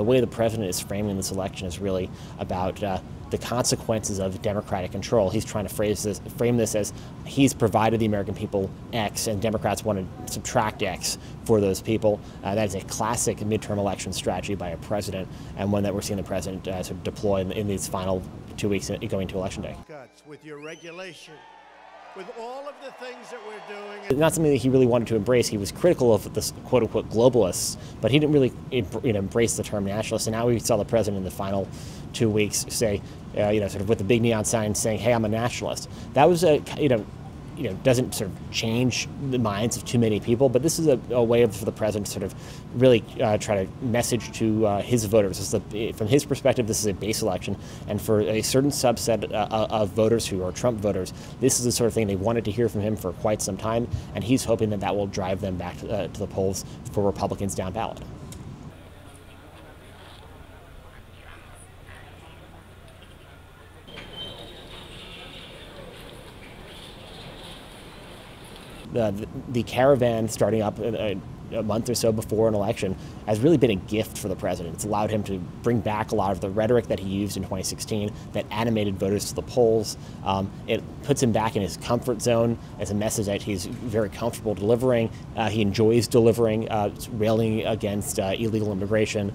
the way the president is framing this election is really about the consequences of Democratic control. He's trying to frame this as he's provided the American people X, and Democrats want to subtract X for those people. That is a classic midterm election strategy by a president, and one that we're seeing the president sort of deploy in these final 2 weeks going to Election Day. With your regulation, with all of the things that we're doing. It's not something that he really wanted to embrace. He was critical of the quote-unquote globalists, but he didn't really embrace the term nationalist. And now we saw the president in the final 2 weeks say, sort of with the big neon sign saying, "Hey, I'm a nationalist." That was doesn't sort of change the minds of too many people, but this is a way for the president to sort of really try to message to his voters. From his perspective, this is a base election, and for a certain subset of voters who are Trump voters, this is the sort of thing they wanted to hear from him for quite some time, and he's hoping that will drive them back to the polls for Republicans down ballot. The caravan starting up a month or so before an election has really been a gift for the president. It's allowed him to bring back a lot of the rhetoric that he used in 2016 that animated voters to the polls. It puts him back in his comfort zone as a message that he's very comfortable delivering. He enjoys delivering, railing against illegal immigration,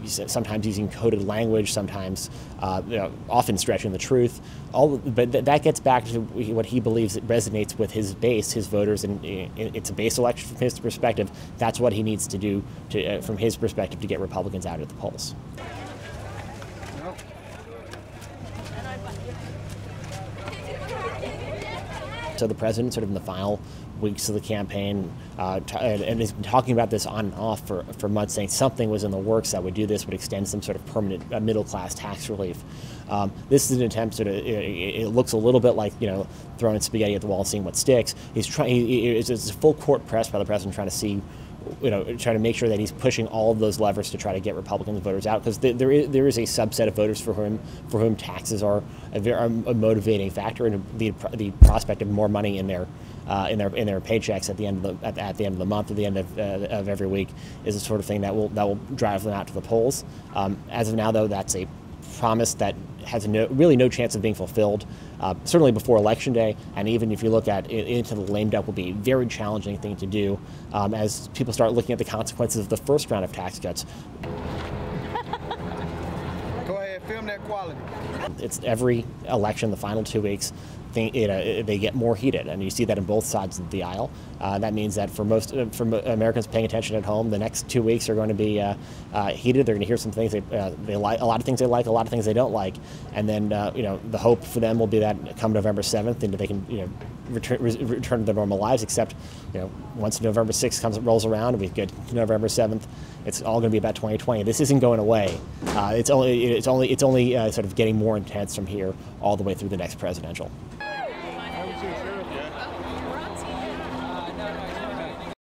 sometimes using coded language, sometimes often stretching the truth. But that gets back to what he believes it resonates with his base, his voters, and it's a base election from his perspective. That's what he needs to do from his perspective to get Republicans out at the polls. So the president, sort of in the final weeks of the campaign, and has been talking about this on and off for months, saying something was in the works that would do this, would extend some sort of permanent middle-class tax relief. This is an attempt to, it looks a little bit like, throwing spaghetti at the wall and seeing what sticks. It's a full court press by the president trying to see, trying to make sure that he's pushing all of those levers to try to get Republican voters out, because there is a subset of voters for whom taxes are a motivating factor, and the prospect of more money in their paychecks at the end of the month, at the end of every week, is the sort of thing that will drive them out to the polls. As of now, though, that's a promise that has really no chance of being fulfilled, certainly before Election Day, and even if you look at it into the lame duck, will be a very challenging thing to do as people start looking at the consequences of the first round of tax cuts. Go ahead, film that quality. It's every election, the final 2 weeks, they get more heated, and you see that on both sides of the aisle. That means that for Americans paying attention at home, the next 2 weeks are going to be heated. They're going to hear some things they like, a lot of things they like, a lot of things they don't like, and then the hope for them will be that come November 7th, and they can return to their normal lives. Except once November 6th rolls around, and we get to November 7th, it's all going to be about 2020. This isn't going away. It's only sort of getting more intense from here all the way through the next presidential.